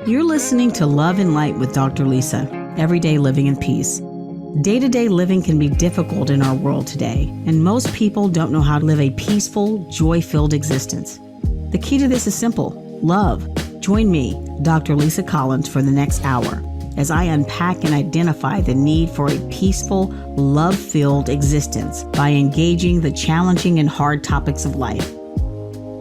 You're listening to Love and Light with Dr. Lisa, Everyday Living in Peace. Day-to-day living can be difficult in our world today, and most people don't know how to live a peaceful, joy-filled existence. The key to this is simple: love. Join me, Dr. Lisa Collins, for the next hour as I unpack and identify the need for a peaceful, love-filled existence by engaging the challenging and hard topics of life.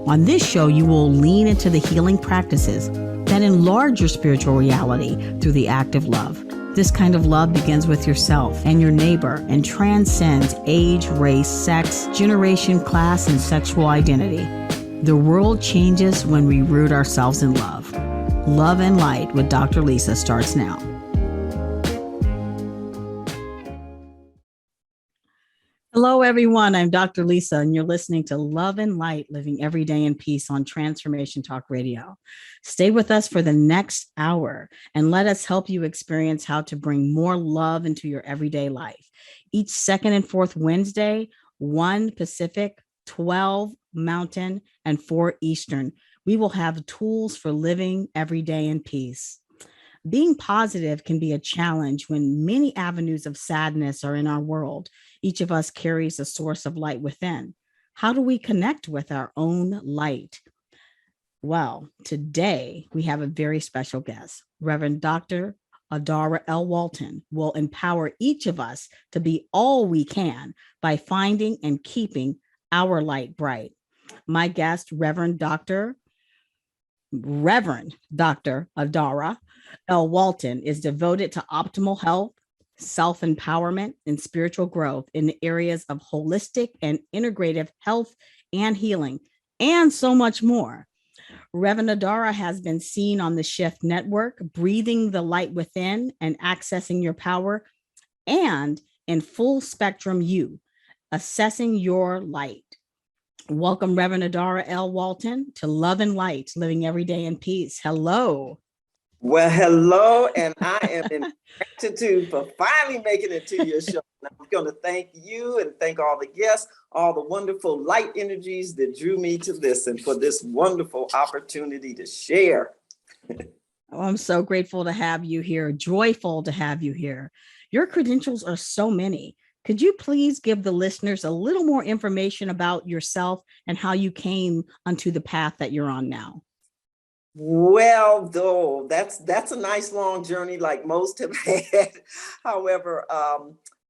On this show, you will lean into the healing practices that enlarge your spiritual reality through the act of love. This kind of love begins with yourself and your neighbor and transcends age, race, sex, generation, class, and sexual identity. The world changes when we root ourselves in love. Love and Light with Dr. Lisa starts now. Hello, everyone. I'm Dr. Lisa, and you're listening to Love and Light, Living Every Day in Peace on Transformation Talk Radio. Stay with us for the next hour, and let us help you experience how to bring more love into your everyday life. Each second and fourth Wednesday, 1 Pacific, 12 Mountain, and 4 Eastern, we will have tools for living every day in peace. Being positive can be a challenge when many avenues of sadness are in our world. Each of us carries a source of light within. How do we connect with our own light? Well, today we have a very special guest. Reverend Dr. AdaRA L. Walton will empower each of us to be all we can by finding and keeping our light bright. My guest, Reverend Dr. AdaRA L. Walton, is devoted to optimal health, self-empowerment, and spiritual growth in the areas of holistic and integrative health and healing, and so much more. Reverend AdaRA has been seen on the Shift Network, breathing the light within and accessing your power, and in Full Spectrum You, assessing your light. Welcome, Reverend AdaRA L. Walton, to Love and Light, Living Every Day in Peace. Hello. Well, hello, and I am in gratitude for finally making it to your show. And I'm going to thank you and thank all the guests, all the wonderful light energies that drew me to this, and for this wonderful opportunity to share. Oh, I'm so grateful to have you here, joyful to have you here. Your credentials are so many. Could you please give the listeners a little more information about yourself and how you came onto the path that you're on now? Well, though, that's a nice long journey like most have had. However,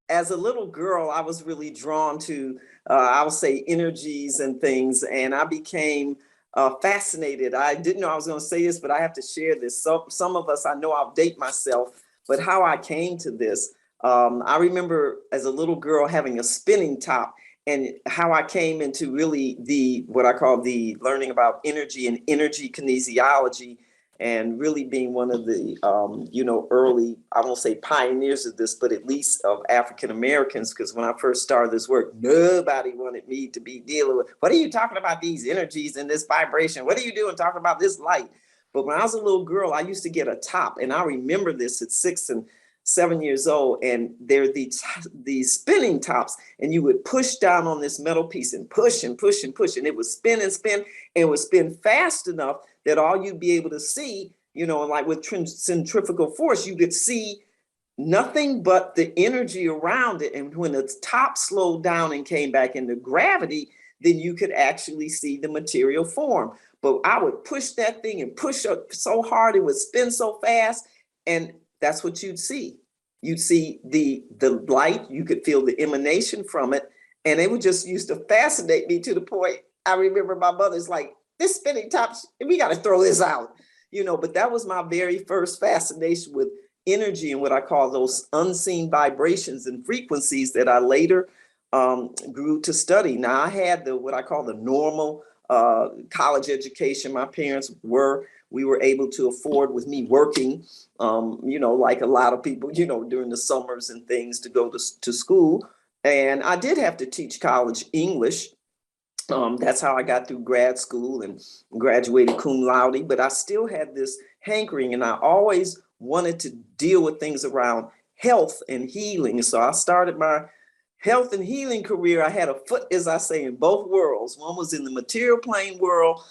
as a little girl, I was really drawn to, I would say, energies and things, and I became fascinated. I didn't know I was going to say this, but I have to share this. So some of us, I know I'll date myself, but how I came to this, I remember as a little girl having a spinning top, and how I came into really what I call the learning about energy and energy kinesiology, and really being one of the, early, I won't say pioneers of this, but at least of African Americans, because when I first started this work, nobody wanted me to be dealing with, what are you talking about these energies and this vibration? What are you doing talking about this light? But when I was a little girl, I used to get a top, and I remember this at 6 and 7 years old, and they're these spinning tops, and you would push down on this metal piece and push and push and push, and it would spin and spin, and it would spin fast enough that all you'd be able to see, like with centrifugal force, you could see nothing but the energy around it. And when the top slowed down and came back into gravity, then you could actually see the material form. But I would push that thing and push up so hard, it would spin so fast, and that's what you'd see. You'd see the light, you could feel the emanation from it. And it would just used to fascinate me to the point, I remember my mother's like, this spinning top, we got to throw this out, but that was my very first fascination with energy and what I call those unseen vibrations and frequencies that I later grew to study. Now I had what I call the normal college education. My parents we were able to afford, with me working, like a lot of people, during the summers and things, to go to school. And I did have to teach college English. That's how I got through grad school and graduated cum laude. But I still had this hankering, and I always wanted to deal with things around health and healing. So I started my health and healing career, I had a foot, as I say, in both worlds. One was in the material plane world,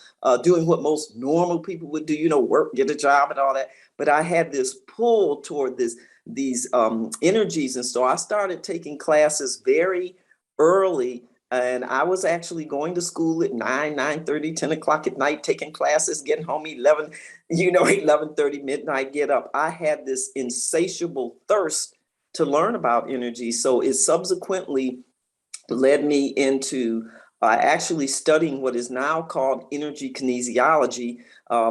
doing what most normal people would do, work, get a job and all that. But I had this pull toward these energies. And so I started taking classes very early. And I was actually going to school at 9:30, 10 o'clock at night, taking classes, getting home 11:30, midnight, get up. I had this insatiable thirst to learn about energy. So it subsequently led me into actually studying what is now called energy kinesiology.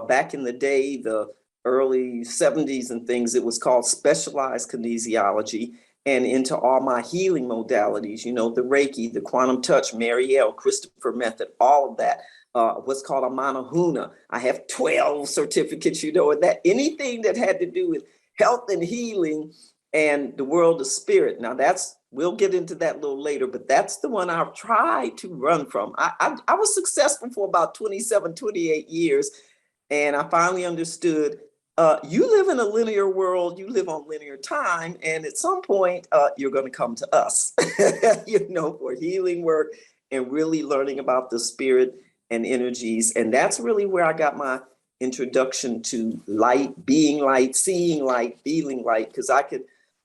Back in the day, the early 70s and things, it was called specialized kinesiology, and into all my healing modalities, the Reiki, the quantum touch, Mary L, Christopher method, all of that. What's called a manahuna. I have 12 certificates, and that anything that had to do with health and healing and the world of spirit. Now we'll get into that a little later, but that's the one I've tried to run from. I was successful for about 27, 28 years. And I finally understood, you live in a linear world, you live on linear time. And at some point, you're going to come to us, for healing work and really learning about the spirit and energies. And that's really where I got my introduction to light, being light, seeing light, feeling light, because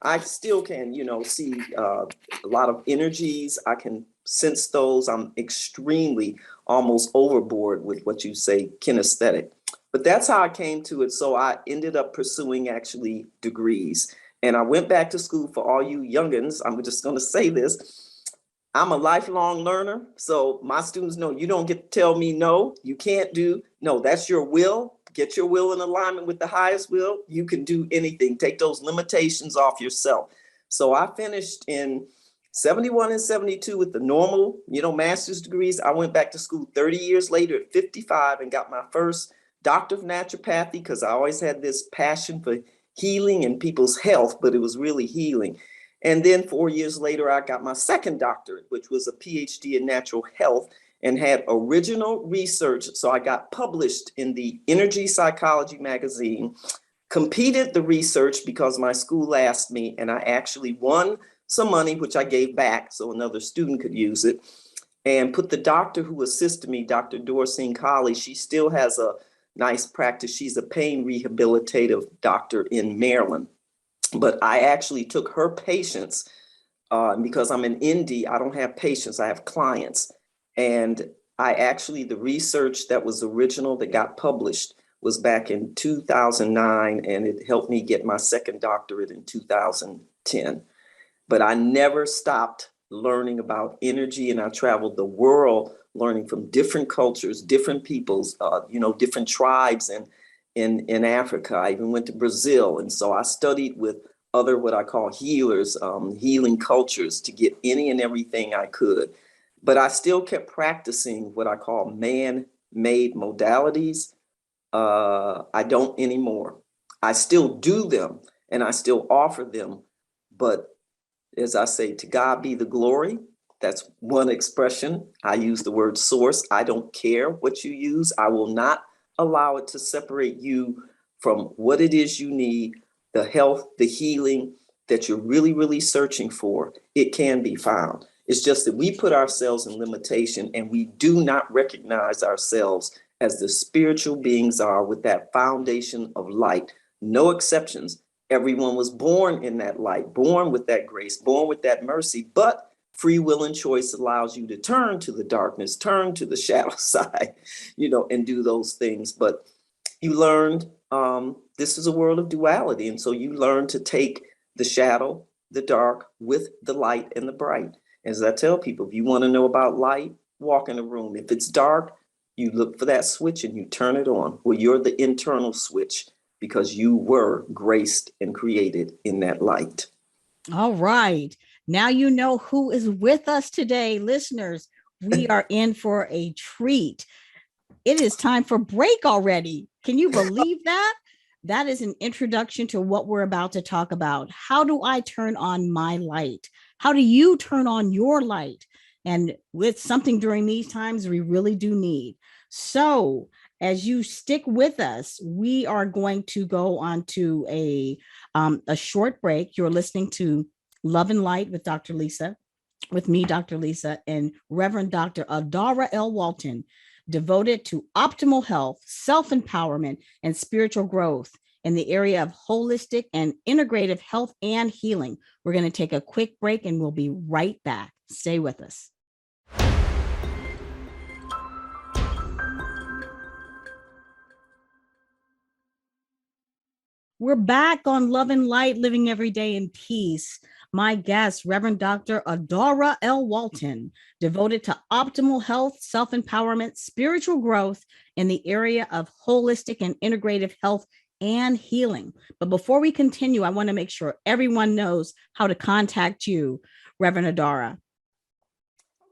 I still can, see a lot of energies. I can sense those. I'm extremely almost overboard with what you say, kinesthetic. But that's how I came to it. So I ended up pursuing actually degrees. And I went back to school. For all you youngins, I'm just going to say this. I'm a lifelong learner. So my students know you don't get to tell me no, you can't do. No, that's your will. Get your will in alignment with the highest will. You can do anything. Take those limitations off yourself. So I finished in 71 and 72 with the normal, master's degrees. I went back to school 30 years later at 55 and got my first doctor of naturopathy, because I always had this passion for healing and people's health, but it was really healing. And then 4 years later, I got my second doctorate, which was a PhD in natural health, and had original research. So I got published in the Energy Psychology magazine, competed the research because my school asked me, and I actually won some money, which I gave back so another student could use it, and put the doctor who assisted me, Dr. Dorcine Colley. She still has a nice practice. She's a pain rehabilitative doctor in Maryland. But I actually took her patients, because I'm an ND, I don't have patients, I have clients. And the research that was original that got published was back in 2009, and it helped me get my second doctorate in 2010. But I never stopped learning about energy, and I traveled the world learning from different cultures, different peoples, different tribes in Africa. I even went to Brazil. And so I studied with other, what I call healers, healing cultures, to get any and everything I could. But I still kept practicing what I call man-made modalities. I don't anymore. I still do them and I still offer them. But as I say, to God be the glory. That's one expression. I use the word source. I don't care what you use. I will not allow it to separate you from what it is you need, the health, the healing that you're really, really searching for. It can be found. It's just that we put ourselves in limitation, and we do not recognize ourselves as the spiritual beings are, with that foundation of light. No exceptions. Everyone was born in that light, born with that grace, born with that mercy, but free will and choice allows you to turn to the darkness, turn to the shadow side, and do those things. But you learned this is a world of duality. And so you learn to take the shadow, the dark, with the light and the bright. As I tell people, if you want to know about light, walk in a room. If it's dark, you look for that switch and you turn it on. Well, you're the internal switch, because you were graced and created in that light. All right. Now you know who is with us today, listeners. We are in for a treat. It is time for break already. Can you believe that? That is an introduction to what we're about to talk about. How do I turn on my light? How do you turn on your light? And with something during these times we really do need. So as you stick with us, we are going to go on to a short break. You're listening to Love and Light with Dr. Lisa. with me, Dr. Lisa, and Reverend Dr. AdaRA L. Walton, devoted to optimal health, self-empowerment, and spiritual growth in the area of holistic and integrative health and healing. We're going to take a quick break and we'll be right back. Stay with us. We're back on Love and Light, Living Every Day in Peace. My guest, Reverend Dr. AdaRA L. Walton, devoted to optimal health, self-empowerment, spiritual growth in the area of holistic and integrative health and healing. But before we continue, I want to make sure everyone knows how to contact you, Reverend AdaRA.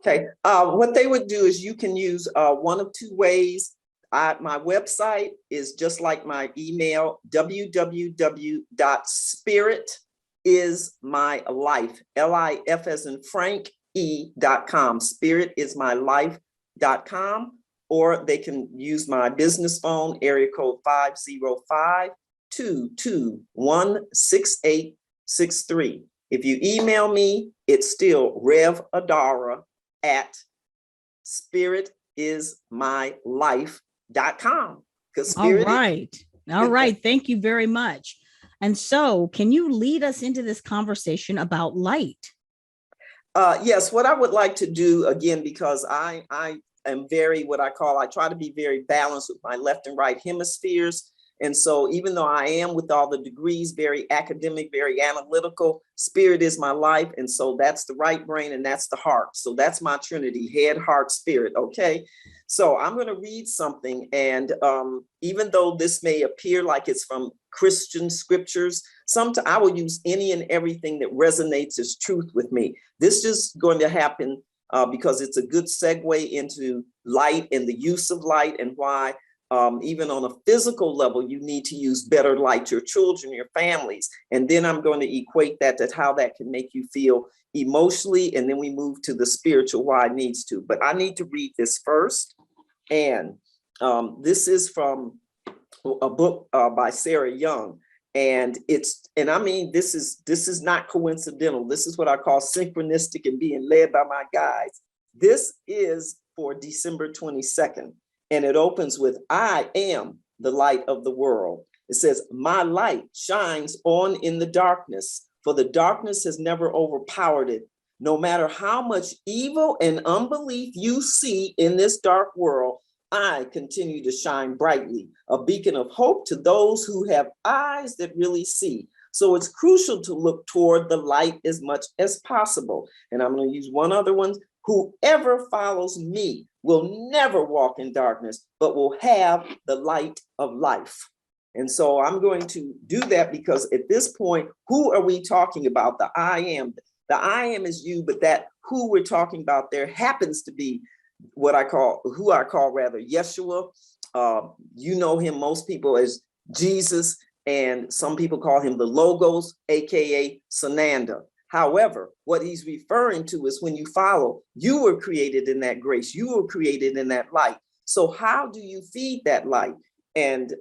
Okay, what they would do is you can use one of two ways. My website is just like my email, www.spiritismylife, L-I-F as in Frank, E.com, spiritismylife.com, or they can use my business phone, area code 505-221-6863. If you email me, it's still RevAdaRA at spiritismylife.com. All right. Thank you very much. And so, can you lead us into this conversation about light? Yes, what I would like to do again, because I am I try to be very balanced with my left and right hemispheres. And so even though I am with all the degrees, very academic, very analytical, spirit is my life. And so that's the right brain and that's the heart. So that's my trinity, head, heart, spirit. Okay. So I'm going to read something. And even though this may appear like it's from Christian scriptures, sometimes I will use any and everything that resonates as truth with me. This is going to happen because it's a good segue into light and the use of light and why even on a physical level, you need to use better light, your children, your families. And then I'm going to equate that to how that can make you feel emotionally. And then we move to the spiritual why it needs to. But I need to read this first. And this is from a book by Sarah Young. And this is not coincidental. This is what I call synchronistic and being led by my guides. This is for December 22nd. And it opens with, I am the light of the world. It says, my light shines on in the darkness, for the darkness has never overpowered it. No matter how much evil and unbelief you see in this dark world, I continue to shine brightly, a beacon of hope to those who have eyes that really see. So it's crucial to look toward the light as much as possible. And I'm going to use one other one. Whoever follows me will never walk in darkness, but will have the light of life. And so I'm going to do that because at this point, who are we talking about? The I am. The I am is you, but that who we're talking about there happens to be who I call Yeshua. You know him, most people, as Jesus, and some people call him the Logos, aka Sananda. However, what he's referring to is when you follow, you were created in that grace, you were created in that light. So how do you feed that light? And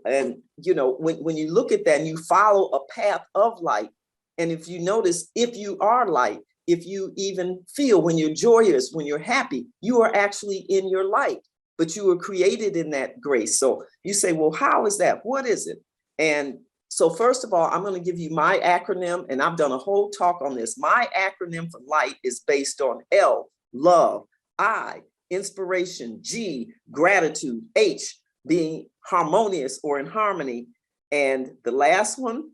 you know, when you look at that and you follow a path of light, and if you notice, if you are light, if you even feel when you're joyous, when you're happy, you are actually in your light, but you were created in that grace. So you say, well, how is that? What is it? And so first of all, I'm going to give you my acronym, and I've done a whole talk on this. My acronym for light is based on L, love, I, inspiration, G, gratitude, H, being harmonious or in harmony, and the last one,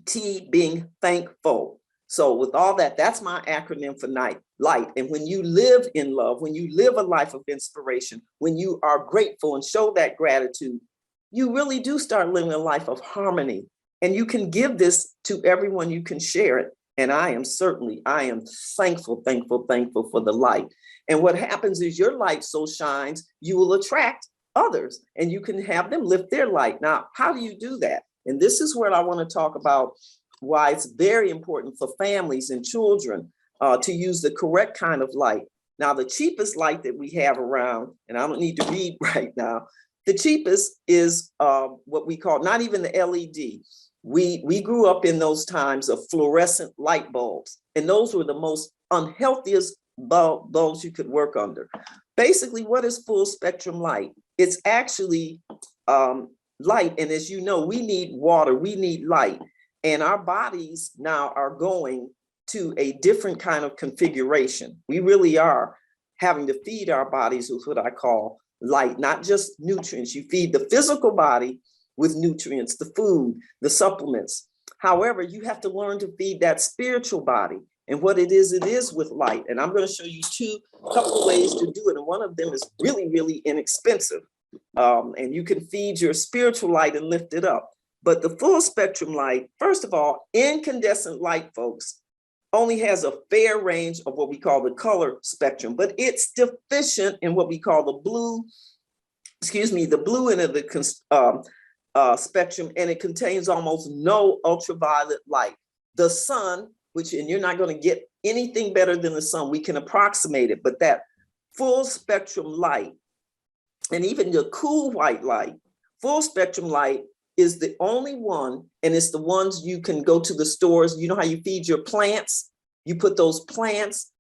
T, being thankful. So with all that, that's my acronym for light. And when you live in love, when you live a life of inspiration, when you are grateful and show that gratitude, you really do start living a life of harmony. And you can give this to everyone, you can share it. And I am thankful for the light. And what happens is your light so shines, you will attract others and you can have them lift their light. Now, how do you do that? And this is where I want to talk about why it's very important for families and children to use the correct kind of light. Now, the cheapest light that we have around, and I don't need to read right now, the cheapest is what we call, not even the LED. We grew up in those times of fluorescent light bulbs, and those were the most unhealthiest bulbs you could work under. Basically, what is full spectrum light? It's actually light. And as you know, we need water, we need light. And our bodies now are going to a different kind of configuration. We really are having to feed our bodies with what I call light, not just nutrients. You feed the physical body with nutrients, the food, the supplements. However, you have to learn to feed that spiritual body. And what it is with light. And I'm going to show you couple of ways to do it. And one of them is really, really inexpensive. And you can feed your spiritual light and lift it up. But the full spectrum light, first of all, incandescent light, folks, only has a fair range of what we call the color spectrum, but it's deficient in what we call the blue end of the spectrum, and it contains almost no ultraviolet light. The sun, and you're not going to get anything better than the sun, we can approximate it, but that full spectrum light, and even the cool white light, full spectrum light is the only one, and it's the ones you can go to the stores. You know how you feed your plants? You put those plants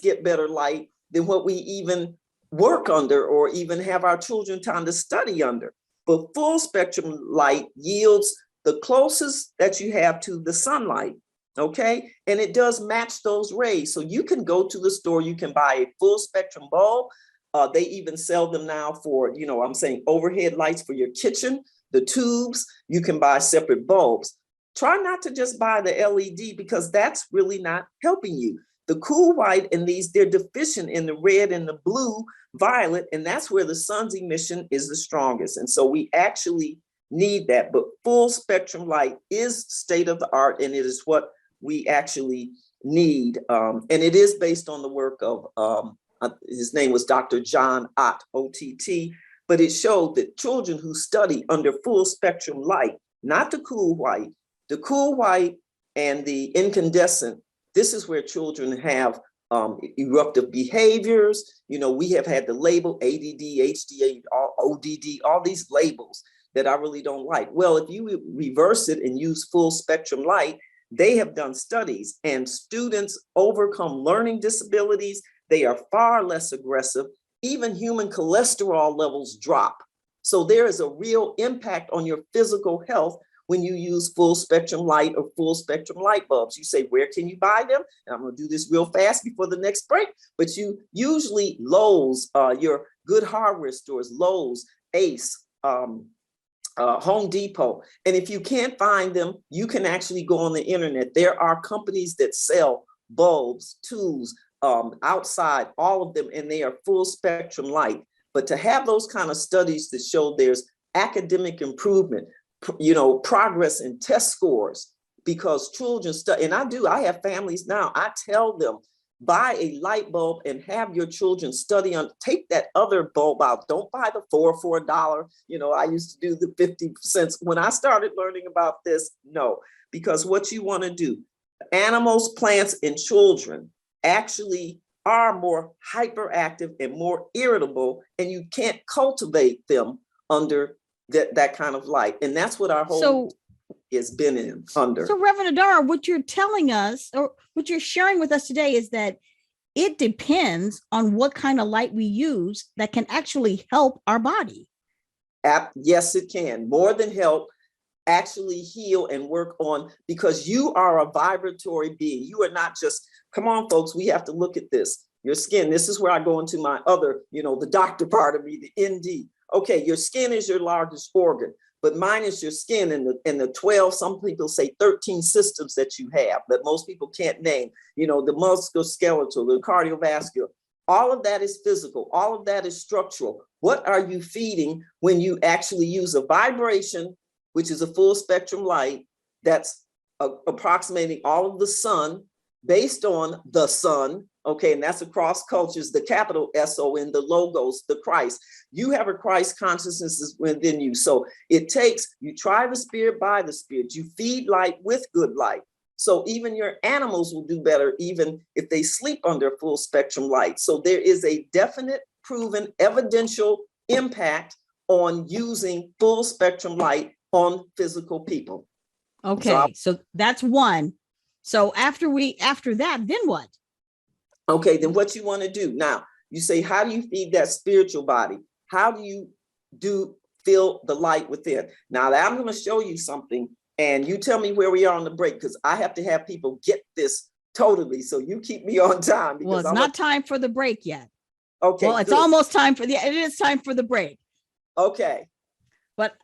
get better light than what we even work under or even have our children time to study under. But full spectrum light yields the closest that you have to the sunlight, okay? And it does match those rays. So you can go to the store, you can buy a full spectrum bulb. They even sell them now for, I'm saying overhead lights for your kitchen, the tubes. You can buy separate bulbs. Try not to just buy the LED because that's really not helping you. The cool white and they're deficient in the red and the blue violet, and that's where the sun's emission is the strongest. And so we actually need that, but full spectrum light is state of the art, and it is what we actually need. And it is based on the work of, his name was Dr. John Ott, OTT, but it showed that children who study under full spectrum light, not the cool white and the incandescent, this is where children have eruptive behaviors. We have had the label ADD, HDA, ODD, all these labels that I really don't like. Well, if you reverse it and use full spectrum light, they have done studies, and students overcome learning disabilities. They are far less aggressive. Even human cholesterol levels drop. So there is a real impact on your physical health when you use full spectrum light or full spectrum light bulbs. You say, where can you buy them? And I'm going to do this real fast before the next break. But you usually Lowe's, your good hardware stores, Lowe's, Ace, Home Depot. And if you can't find them, you can actually go on the internet. There are companies that sell bulbs, tools, outside, all of them, and they are full spectrum light. But to have those kind of studies that show there's academic improvement, progress in test scores, because children study, and I have families now, I tell them, buy a light bulb and have your children study on, take that other bulb out. Don't buy the $4 for $1. I used to do the 50 cents. When I started learning about this, no, because what you want to do, animals, plants, and children actually are more hyperactive and more irritable, and you can't cultivate them under that kind of light. And that's what our whole has been under. So Reverend AdaRA, what you're telling us, or what you're sharing with us today, is that it depends on what kind of light we use that can actually help our body. Yes, it can. More than help, actually heal and work on, because you are a vibratory being. You are not just, come on, folks, we have to look at this. Your skin, this is where I go into my other, the doctor part of me, the ND. Okay, your skin is your largest organ, but mine is your skin and the 12, some people say 13 systems that you have that most people can't name, the musculoskeletal, the cardiovascular, all of that is physical, all of that is structural. What are you feeding when you actually use a vibration, which is a full spectrum light that's approximating all of the sun based on the sun? Okay, and that's across cultures, the capital S-O-N, the logos, the Christ. You have a Christ consciousness within you. So it takes, you try the spirit by the spirit, you feed light with good light. So even your animals will do better even if they sleep under full spectrum light. So there is a definite, proven, evidential impact on using full spectrum light on physical people. Okay, so that's one. So after that, then what? Okay, then what you want to do now, you say, how do you feed that spiritual body? How do you feel the light within? Now I'm going to show you something, and you tell me where we are on the break, because I have to have people get this totally. So you keep me on time. Well, it's not time for the break yet. Okay. Well, it's almost time for it is time for the break. Okay. But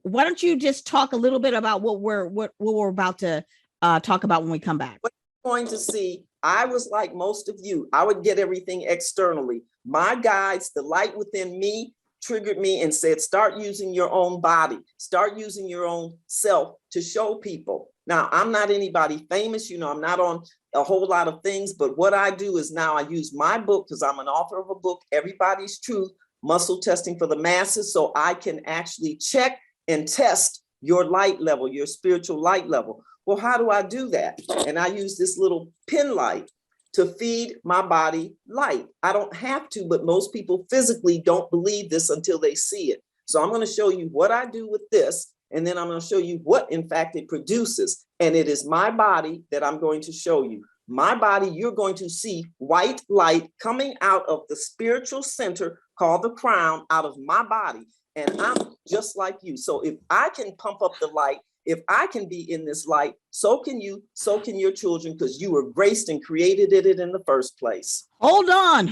why don't you just talk a little bit about what we're about to talk about when we come back? What you're going to see, I was like most of you. I would get everything externally. My guides, the light within me, triggered me and said, start using your own body, start using your own self to show people. Now, I'm not anybody famous, I'm not on a whole lot of things, but what I do is now I use my book, because I'm an author of a book, Everybody's Truth, Muscle Testing for the Masses, so I can actually check and test your light level, your spiritual light level. Well, how do I do that? And I use this little pin light to feed my body light. I don't have to, but most people physically don't believe this until they see it. So I'm going to show you what I do with this, and then I'm going to show you what, in fact, it produces. And it is my body that I'm going to show you. My body, you're going to see white light coming out of the spiritual center called the crown, out of my body. And I'm just like you. So if I can pump up the light, if I can be in this light, so can you, so can your children, because you were graced and created it in the first place. Hold on.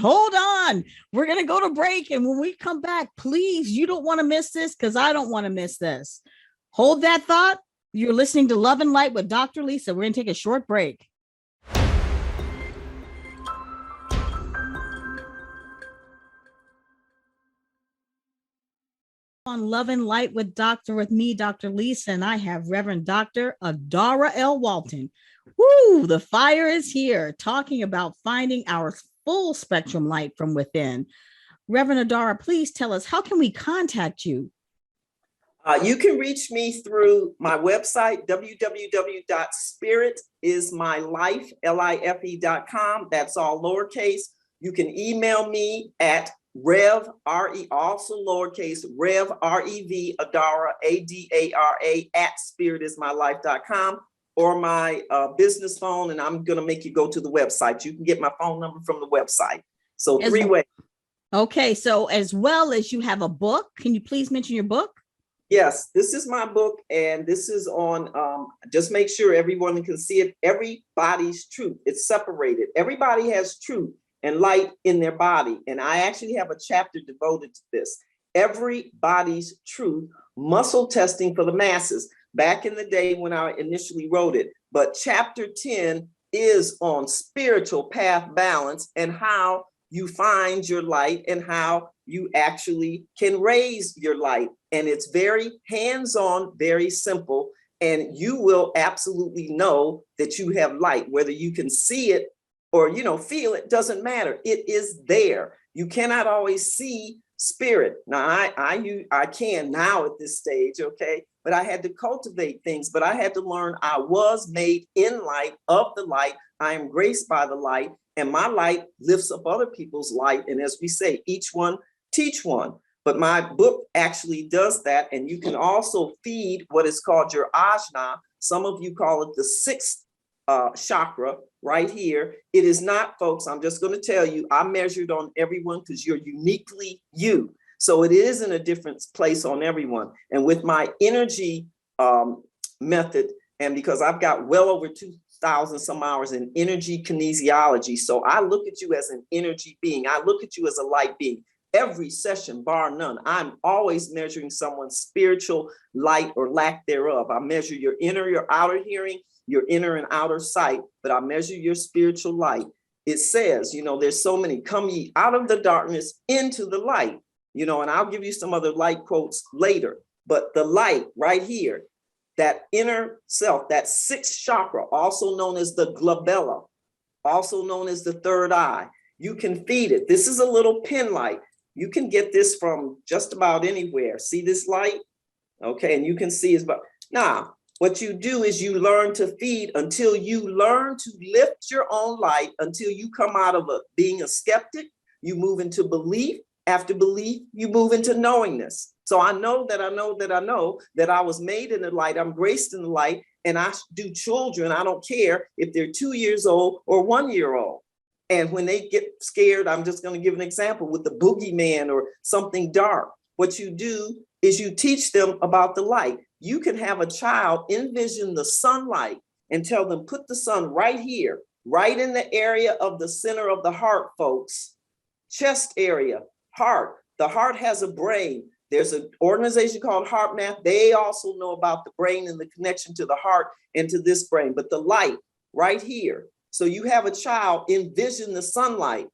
We're going to go to break. And when we come back, please, you don't want to miss this, because I don't want to miss this. Hold that thought. You're listening to Love and Light with Dr. Lisa. We're going to take a short break. On Love and Light with me, Dr. Lisa, and I have Reverend Dr. AdaRA L. Walton. Woo, the fire is here, talking about finding our full spectrum light from within. Reverend AdaRA, please tell us, how can we contact you? You can reach me through my website, www.spiritismylife.com. That's all lowercase. You can email me at Rev, R-E, also lowercase, Rev, R-E-V, AdaRA, A-D-A-R-A, at spiritismylife.com, or my business phone, and I'm going to make you go to the website. You can get my phone number from the website. So three ways. Okay, so as well as you have a book, can you please mention your book? Yes, this is my book, and this is on, just make sure everyone can see it, Everybody's Truth. It's separated. Everybody has truth and light in their body. And I actually have a chapter devoted to this. Everybody's Truth, Muscle Testing for the Masses. Back in the day when I initially wrote it. But chapter 10 is on spiritual path balance and how you find your light and how you actually can raise your light. And it's very hands-on, very simple. And you will absolutely know that you have light, whether you can see it or, feel it, doesn't matter. It is there. You cannot always see spirit. Now, I can now at this stage, okay? But I had to cultivate things, but I had to learn I was made in light, of the light. I am graced by the light, and my light lifts up other people's light. And as we say, each one teach one. But my book actually does that. And you can also feed what is called your ajna. Some of you call it the sixth chakra right here. It is not, folks, I'm just going to tell you, I measured on everyone because you're uniquely you. So it is in a different place on everyone. And with my energy method, and because I've got well over 2,000 some hours in energy kinesiology, so I look at you as an energy being. I look at you as a light being. Every session, bar none, I'm always measuring someone's spiritual light or lack thereof. I measure your inner, your outer hearing, your inner and outer sight, but I measure your spiritual light. It says, there's so many, come ye out of the darkness into the light, and I'll give you some other light quotes later, but the light right here, that inner self, that sixth chakra, also known as the glabella, also known as the third eye, you can feed it. This is a little pin light. You can get this from just about anywhere. See this light? Okay, and you can see it's, but now, what you do is you learn to feed until you learn to lift your own light, until you come out of being a skeptic, you move into belief. After belief, you move into knowingness. So I know that I was made in the light, I'm graced in the light, and I do children, I don't care if they're 2 years old or 1 year old. And when they get scared, I'm just going to give an example with the boogeyman or something dark. What you do is you teach them about the light. You can have a child envision the sunlight and tell them, put the sun right here, right in the area of the center of the heart, folks. Chest area, heart. The heart has a brain. There's an organization called Heart Math. They also know about the brain and the connection to the heart and to this brain, but the light right here. So you have a child envision the sunlight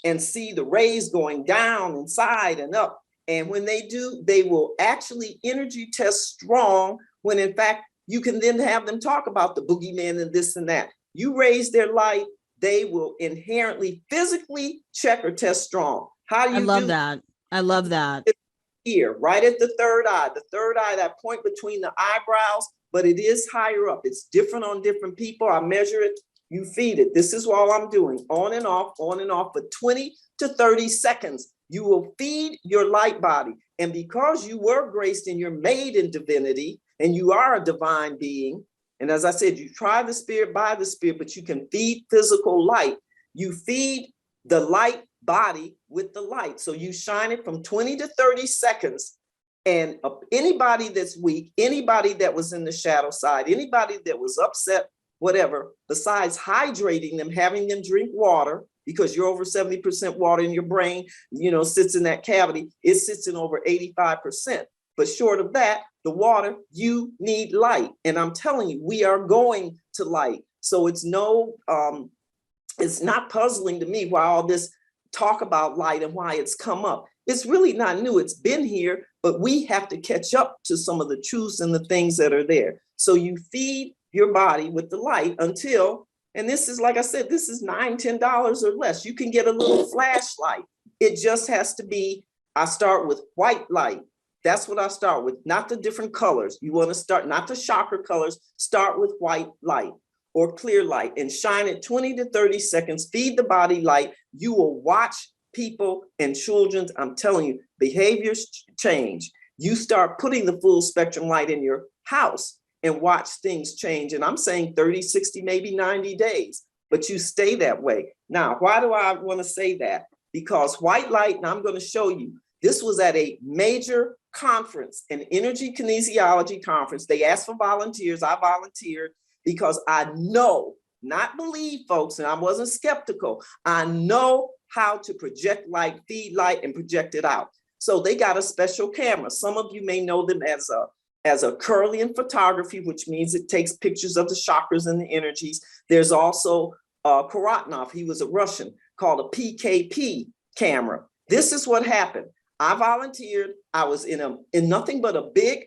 and see the rays going down, inside, and up. And when they do, they will actually energy test strong, when in fact, you can then have them talk about the boogeyman and this and that. You raise their light, they will inherently physically check or test strong. How do you love that? I love that. Here, right at the third eye, that point between the eyebrows, but it is higher up. It's different on different people. I measure it. You feed it. This is all I'm doing, on and off for 20 to 30 seconds. You will feed your light body. And because you were graced and you're made in divinity and you are a divine being, and as I said, you try the spirit by the spirit, but you can feed physical light. You feed the light body with the light. So you shine it from 20 to 30 seconds. And anybody that's weak, anybody that was in the shadow side, anybody that was upset, whatever, besides hydrating them, having them drink water, because you're over 70% water in your brain, sits in that cavity, it sits in over 85%. But short of that, the water, you need light. And I'm telling you, we are going to light. So it's not puzzling to me why all this talk about light and why it's come up. It's really not new. It's been here, but we have to catch up to some of the truths and the things that are there. So you feed your body with the light until, and this is, like I said, this is $9, $10 or less. You can get a little flashlight. It just has to be, I start with white light. That's what I start with, not the different colors. You want to start, not the chakra colors, start with white light or clear light and shine it 20 to 30 seconds, feed the body light. You will watch people and children, I'm telling you, behaviors change. You start putting the full spectrum light in your house and watch things change. And I'm saying 30, 60, maybe 90 days, but you stay that way. Now, why do I want to say that? Because white light, and I'm going to show you, this was at a major conference, an energy kinesiology conference. They asked for volunteers. I volunteered because I know, not believe, folks, and I wasn't skeptical. I know how to project light, feed light, and project it out. So they got a special camera. Some of you may know them as a Kirlian photography, which means it takes pictures of the chakras and the energies. There's also Karatnov, he was a Russian, called a PKP camera. This is what happened. I volunteered. I was in nothing but a big,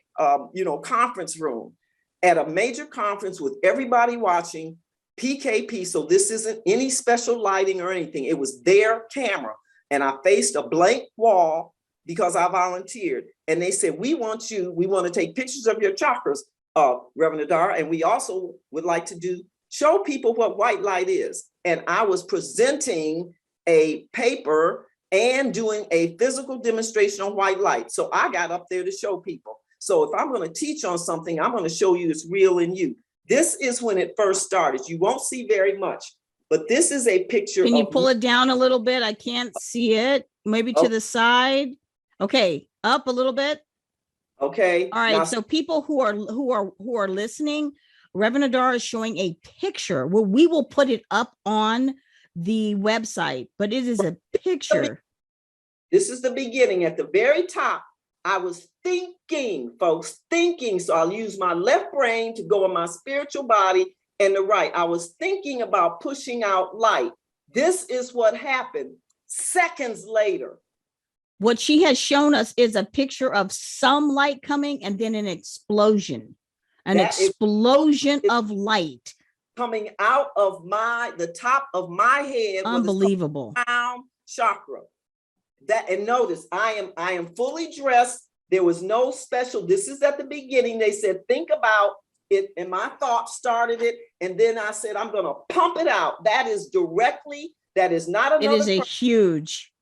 conference room at a major conference with everybody watching. PKP, so this isn't any special lighting or anything. It was their camera. And I faced a blank wall because I volunteered. And they said, we want to take pictures of your chakras, Reverend AdaRA, and we also would like to show people what white light is. And I was presenting a paper and doing a physical demonstration on white light. So I got up there to show people. So if I'm going to teach on something, I'm going to show you it's real in you. This is when it first started. You won't see very much, but this is a picture. Can you pull it down a little bit? I can't see it. Maybe to the side. Okay, up a little bit. Okay. All right. Now, so people who are listening, Reverend AdaRA is showing a picture. Well, we will put it up on the website, but it is a picture. This is the beginning. At the very top, I was thinking, folks, thinking. So I'll use my left brain to go in my spiritual body and the right. I was thinking about pushing out light. This is what happened seconds later. What she has shown us is a picture of some light coming and then an explosion, of light coming out of the top of my head. Unbelievable. Crown chakra. And notice, I am fully dressed. There was no special. This is at the beginning. They said, think about it. And my thoughts started it. And then I said, I'm going to pump it out. That is not another. It is a huge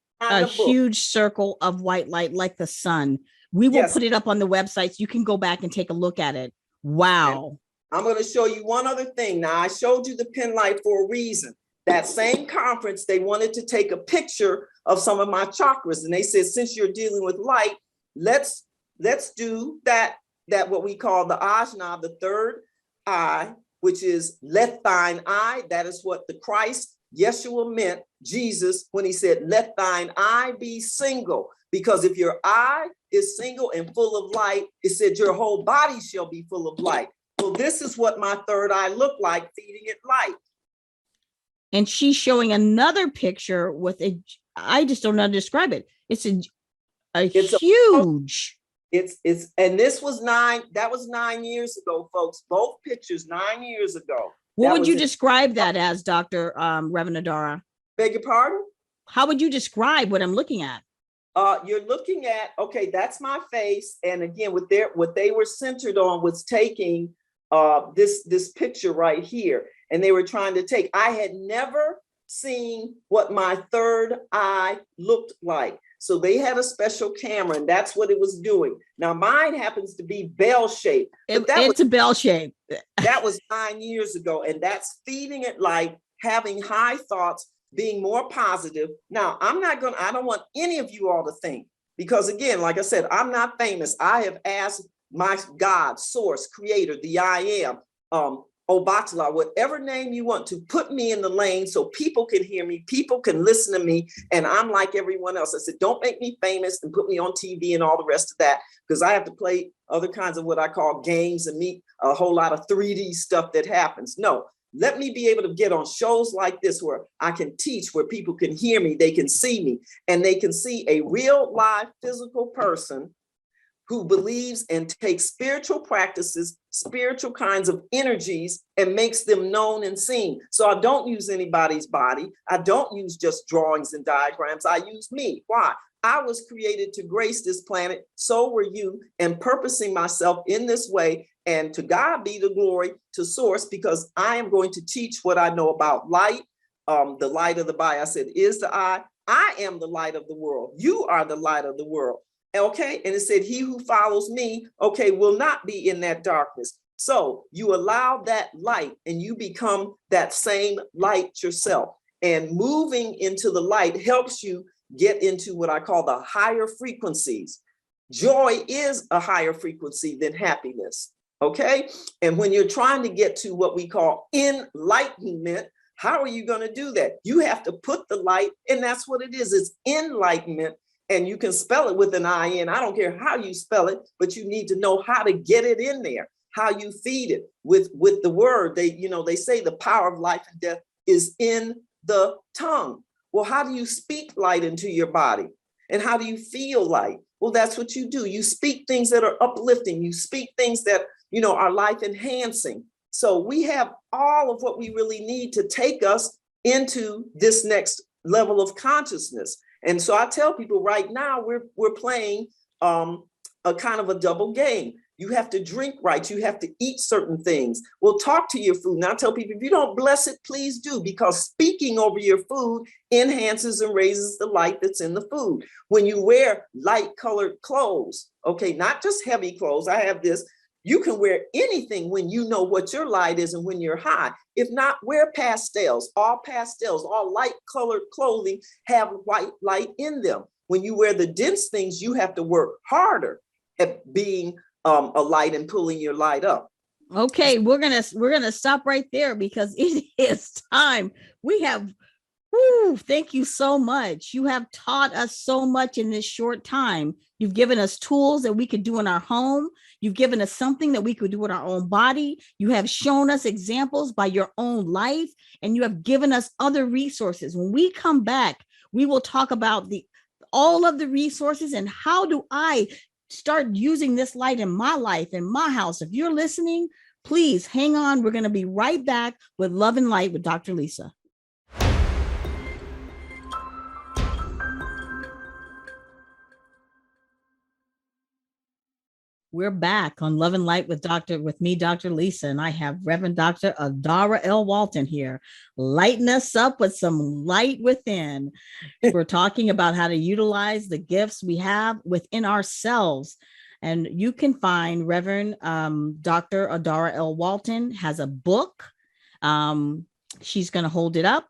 circle of white light like the sun. We will put it up on the website so you can go back and take a look at it. Wow. And I'm going to show you one other thing. Now, I showed you the pen light for a reason. that same conference, they wanted to take a picture of some of my chakras. And they said, since you're dealing with light, let's do that what we call the ajna, the third eye, which is let thine eye. That is what the Christ, Yeshua, meant, Jesus, when he said, let thine eye be single. Because if your eye is single and full of light, it said your whole body shall be full of light. Well, this is what my third eye looked like, feeding it light. And she's showing another picture with I just don't know how to describe it. It's huge. And this was that was 9 years ago, folks. Both pictures 9 years ago. What would you describe that as, Dr. Reverend AdaRA? Beg your pardon? How would you describe what I'm looking at? You're looking at, okay, that's my face. And again, what they were centered on was taking this picture right here. And they were trying to take, I had never seen what my third eye looked like. So they had a special camera, and that's what it was doing. Now mine happens to be bell-shaped. It's a bell shape. That was 9 years ago. And that's feeding it light, having high thoughts, being more positive. Now, I don't want any of you all to think, because again, like I said, I'm not famous. I have asked my God, source, creator, the I am, Obatala, whatever name you want, to put me in the lane so people can hear me, people can listen to me, and I'm like everyone else. I said, don't make me famous and put me on TV and all the rest of that, because I have to play other kinds of what I call games and meet a whole lot of 3D stuff that happens. No, let me be able to get on shows like this where I can teach, where people can hear me, they can see me, and they can see a real live physical person who believes and takes spiritual practices, spiritual kinds of energies, and makes them known and seen. So I don't use anybody's body. I don't use just drawings and diagrams. I use me. Why? I was created to grace this planet. So were you, and purposing myself in this way. And to God be the glory, to source, because I am going to teach what I know about light. The light of the body, I said, is the eye. I am the light of the world. You are the light of the world. Okay, and it said, he who follows me, okay, will not be in that darkness. So you allow that light and you become that same light yourself. And moving into the light helps you get into what I call the higher frequencies. Joy is a higher frequency than happiness, okay? And when you're trying to get to what we call enlightenment, how are you going to do that? You have to put the light, and that's what it is. It's enlightenment. And you can spell it with an I-N. I don't care how you spell it, but you need to know how to get it in there, how you feed it with the word. They say the power of life and death is in the tongue. Well, how do you speak light into your body? And how do you feel light? Well, that's what you do. You speak things that are uplifting. You speak things that, are life enhancing. So we have all of what we really need to take us into this next level of consciousness. And so I tell people right now, we're playing a kind of a double game. You have to drink right. You have to eat certain things. Well, talk to your food. And I tell people, if you don't bless it, please do, because speaking over your food enhances and raises the light that's in the food. When you wear light colored clothes, okay, not just heavy clothes. I have this. You can wear anything when you know what your light is and when you're high. If not, wear pastels. All light colored clothing have white light in them. When you wear the dense things, you have to work harder at being a light and pulling your light up. Okay, we're gonna stop right there, because it is time. We have, thank you so much. You have taught us so much in this short time. You've given us tools that we could do in our home. You've given us something that we could do in our own body. You have shown us examples by your own life, and you have given us other resources. When we come back, we will talk about all of the resources and how do I start using this light in my life, in my house. If you're listening, please hang on. We're going to be right back with Love and Light with Dr. Lisa. We're back on Love and Light with me, Dr. Lisa, and I have Reverend Dr. AdaRA L. Walton here, lighting us up with some light within. We're talking about how to utilize the gifts we have within ourselves. And you can find Reverend Dr. AdaRA L. Walton has a book. She's going to hold it up.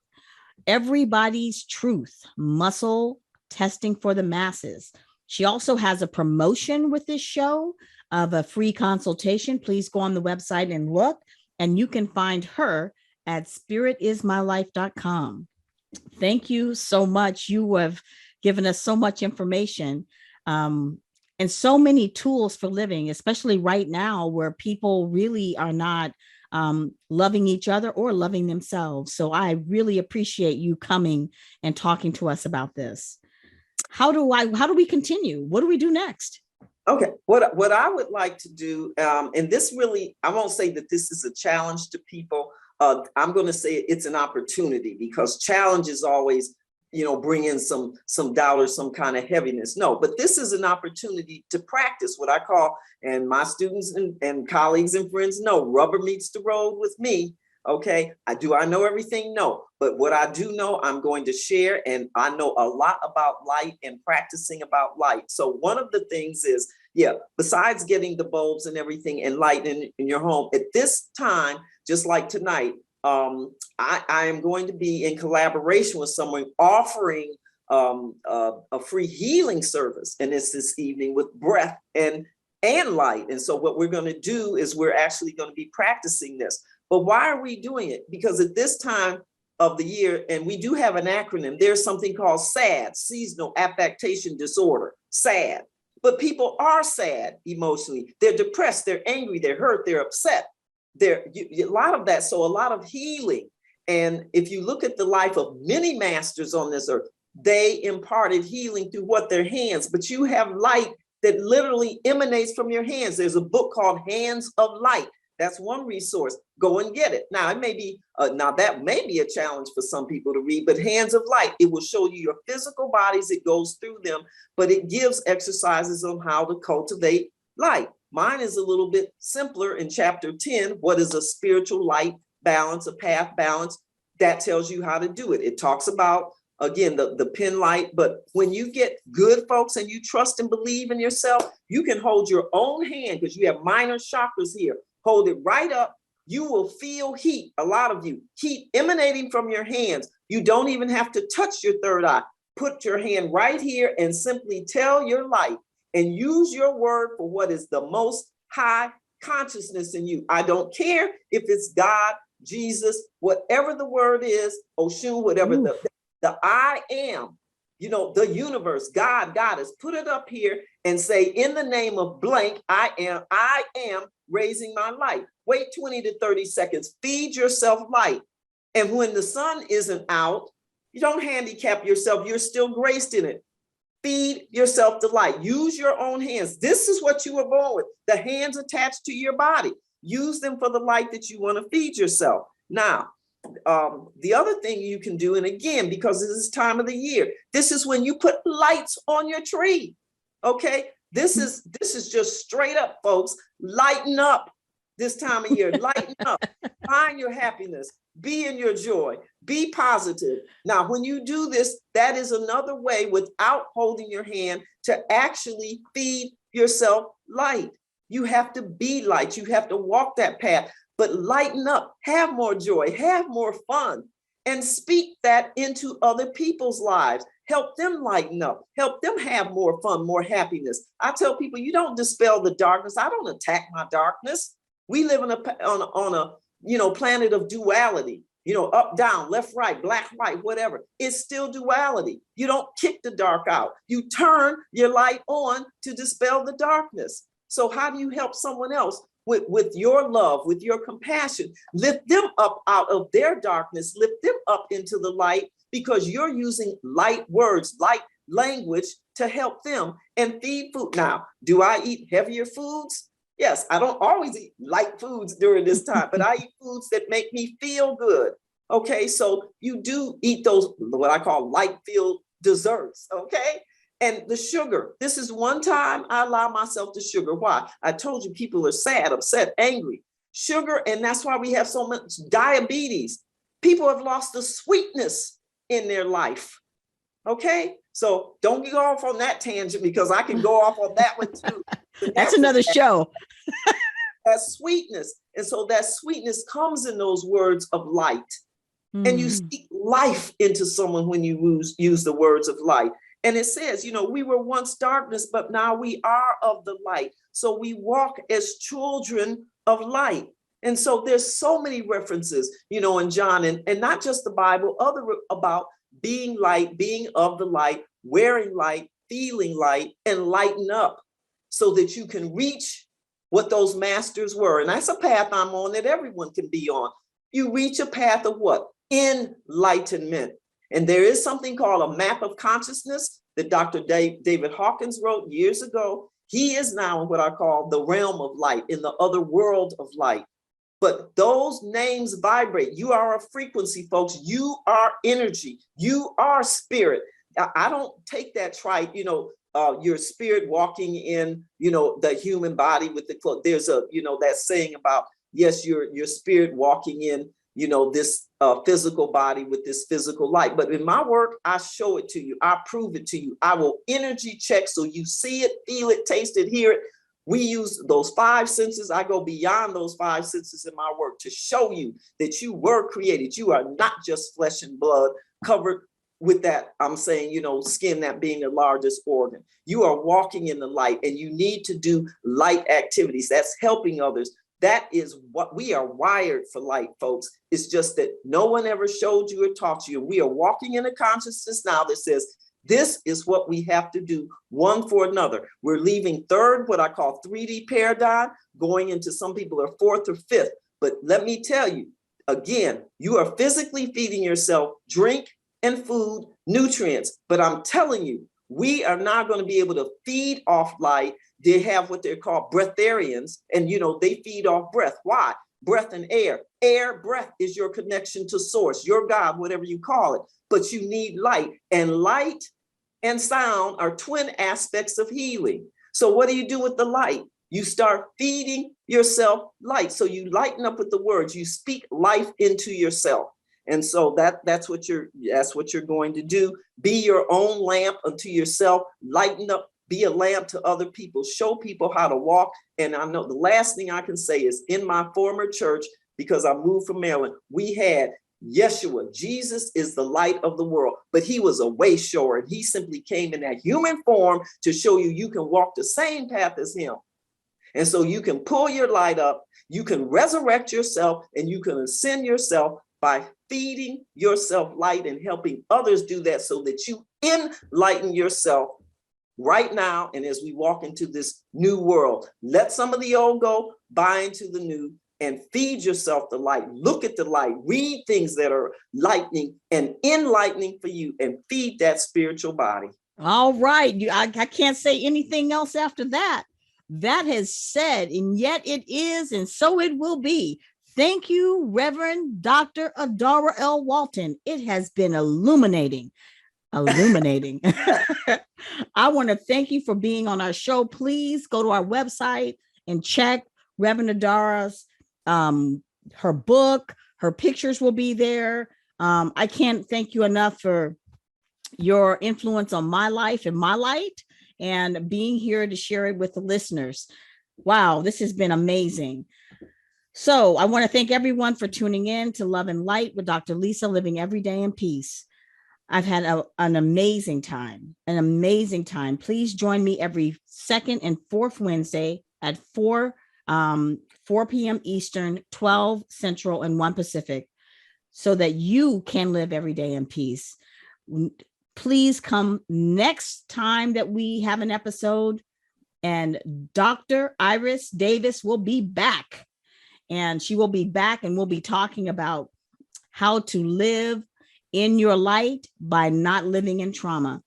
Everybody's Truth, muscle testing for the masses. She also has a promotion with this show of a free consultation. Please go on the website and look, and you can find her at spiritismylife.com. Thank you so much. You have given us so much information and so many tools for living, especially right now where people really are not loving each other or loving themselves. So I really appreciate you coming and talking to us about this. How do we continue? What do we do next? Okay, what I would like to do, and this really, I won't say that this is a challenge to people. I'm going to say it's an opportunity, because challenges always, bring in some doubt or some kind of heaviness. No, but this is an opportunity to practice what I call, and my students and colleagues and friends know, rubber meets the road with me. Okay, I know everything? No, but what I do know, I'm going to share, and I know a lot about light and practicing about light. So one of the things is, besides getting the bulbs and everything and light in your home, at this time, just like tonight, I am going to be in collaboration with someone offering a free healing service, and it's this evening with breath and light. And so what we're going to do is we're actually going to be practicing this. But why are we doing it? Because at this time of the year, and we do have an acronym, there's something called SAD, seasonal affectation disorder, SAD. But people are sad emotionally. They're depressed, they're angry, they're hurt, they're upset. A lot of that, so a lot of healing. And if you look at the life of many masters on this earth, they imparted healing through their hands. But you have light that literally emanates from your hands. There's a book called Hands of Light. That's one resource. Go and get it. Now, it may be, that may be a challenge for some people to read, but Hands of Light, it will show you your physical bodies. It goes through them, but it gives exercises on how to cultivate light. Mine is a little bit simpler in chapter 10. What is a spiritual light balance, a path balance? That tells you how to do it. It talks about, again, the pin light. But when you get good, folks, and you trust and believe in yourself, you can hold your own hand, because you have minor chakras here. Hold it right up. You will feel heat, a lot of you, heat emanating from your hands. You don't even have to touch your third eye. Put your hand right here and simply tell your light and use your word for what is the most high consciousness in you. I don't care if it's God, Jesus, whatever the word is, Oshun, whatever the I am, the universe, God, Goddess, put it up here and say, in the name of blank, I am raising my light. Wait 20 to 30 seconds, feed yourself light. And when the sun isn't out, you don't handicap yourself, you're still graced in it. Feed yourself the light. Use your own hands. This is what you were born with, the hands attached to your body. Use them for the light that you want to feed yourself. Now, the other thing you can do, and again, because this is time of the year, this is when you put lights on your tree. Okay, this is just straight up, folks. Lighten up this time of year. Lighten up. Find your happiness. Be in your joy. Be positive. Now, when you do this, that is another way, without holding your hand, to actually feed yourself light. You have to be light. You have to walk that path. But lighten up, have more joy, have more fun, and speak that into other people's lives. Help them lighten up, help them have more fun, more happiness. I tell people, you don't dispel the darkness. I don't attack my darkness. We live on a planet of duality, up, down, left, right, black, white, whatever. It's still duality. You don't kick the dark out. You turn your light on to dispel the darkness. So how do you help someone else? With your love, with your compassion, lift them up out of their darkness, lift them up into the light, because you're using light words, light language to help them and feed food. Now, do I eat heavier foods? Yes, I don't always eat light foods during this time, but I eat foods that make me feel good. Okay, so you do eat those, what I call light filled desserts, okay? And the sugar, this is one time I allow myself to sugar. Why? I told you people are sad, upset, angry. Sugar, and that's why we have so much diabetes. People have lost the sweetness in their life. Okay, so don't go off on that tangent, because I can go off on that one too. That's another show. That sweetness. And so that sweetness comes in those words of light. And you speak life into someone when you use the words of light. And it says, we were once darkness, but now we are of the light. So we walk as children of light. And so there's so many references, in John, and not just the Bible, about being light, being of the light, wearing light, feeling light, and lighten up so that you can reach what those masters were. And that's a path I'm on that everyone can be on. You reach a path of what? Enlightenment. And there is something called a map of consciousness that Dr. David Hawkins wrote years ago. He is now in what I call the realm of light, in the other world of light. But those names vibrate. You are a frequency, folks. You are energy. You are spirit. I don't take that trite, your spirit walking in, the human body with the cloak. There's that saying about, yes, your spirit walking in, this physical body with this physical light. But in my work, I show it to you. I prove it to you. I will energy check so you see it, feel it, taste it, hear it. We use those 5 senses. I go beyond those 5 senses in my work to show you that you were created. You are not just flesh and blood covered with that, I'm saying, skin, that being the largest organ. You are walking in the light, and you need to do light activities. That's helping others. That is what we are wired for, light, folks. It's just that no one ever showed you or taught you. And we are walking in a consciousness now that says, this is what we have to do, one for another. We're leaving third, what I call 3D paradigm, going into, some people are fourth or fifth. But let me tell you, again, you are physically feeding yourself drink and food, nutrients. But I'm telling you, we are not going to be able to feed off light. They have what they're called breatharians, and they feed off breath. Why? Breath and air. Breath is your connection to source, your God, whatever you call it. But you need light, and light and sound are twin aspects of healing. So what do you do with the light? You start feeding yourself light. So you lighten up with the words. You speak life into yourself. And so that's what you're going to do. Be your own lamp unto yourself. Lighten up. Be a lamp to other people. Show people how to walk. And I know the last thing I can say is, in my former church, because I moved from Maryland, we had Yeshua. Jesus is the light of the world, but he was a way shower, and he simply came in that human form to show you can walk the same path as him. And so you can pull your light up, you can resurrect yourself, and you can ascend yourself by feeding yourself light and helping others do that, so that you enlighten yourself right now. And as we walk into this new world, let some of the old go, buy into the new, and feed yourself the light. Look at the light, read things that are lightening and enlightening for you, and feed that spiritual body. All right. I can't say anything else after that. That has said, and yet it is, and so it will be. Thank you, Reverend Dr. AdaRA L. Walton. It has been illuminating. I want to thank you for being on our show. Please go to our website and check Reverend AdaRA's her book. Her pictures will be there. I can't thank you enough for your influence on my life and my light, and being here to share it with the listeners. Wow, this has been amazing. So I want to thank everyone for tuning in to Love and Light with Dr. Lisa, living every day in peace. I've had an amazing time, Please join me every second and fourth Wednesday at 4 p.m. Eastern, 12 Central, and 1 Pacific, so that you can live every day in peace. Please come next time that we have an episode, and Dr. Iris Davis will be back. And she will be back, and we'll be talking about how to live in your light by not living in trauma.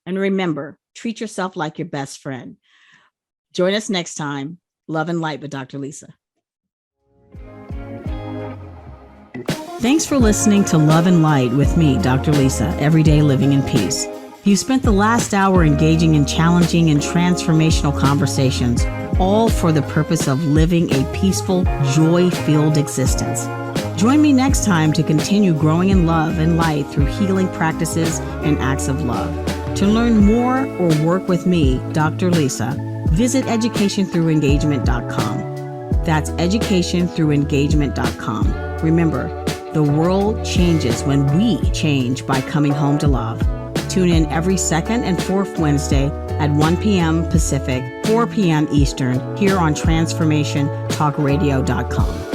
And remember, treat yourself like your best friend. Join us next time. Love and Light with Dr. Lisa. Thanks for listening to Love and Light with me, Dr. Lisa, everyday living in peace. You spent the last hour engaging in challenging and transformational conversations, all for the purpose of living a peaceful, joy-filled existence. Join me next time to continue growing in love and light through healing practices and acts of love. To learn more or work with me, Dr. Lisa, visit educationthroughengagement.com. That's educationthroughengagement.com. Remember, The world changes when we change by coming home to love. Tune in every second and fourth Wednesday at 1 p.m. Pacific, 4 p.m. Eastern, here on TransformationTalkRadio.com.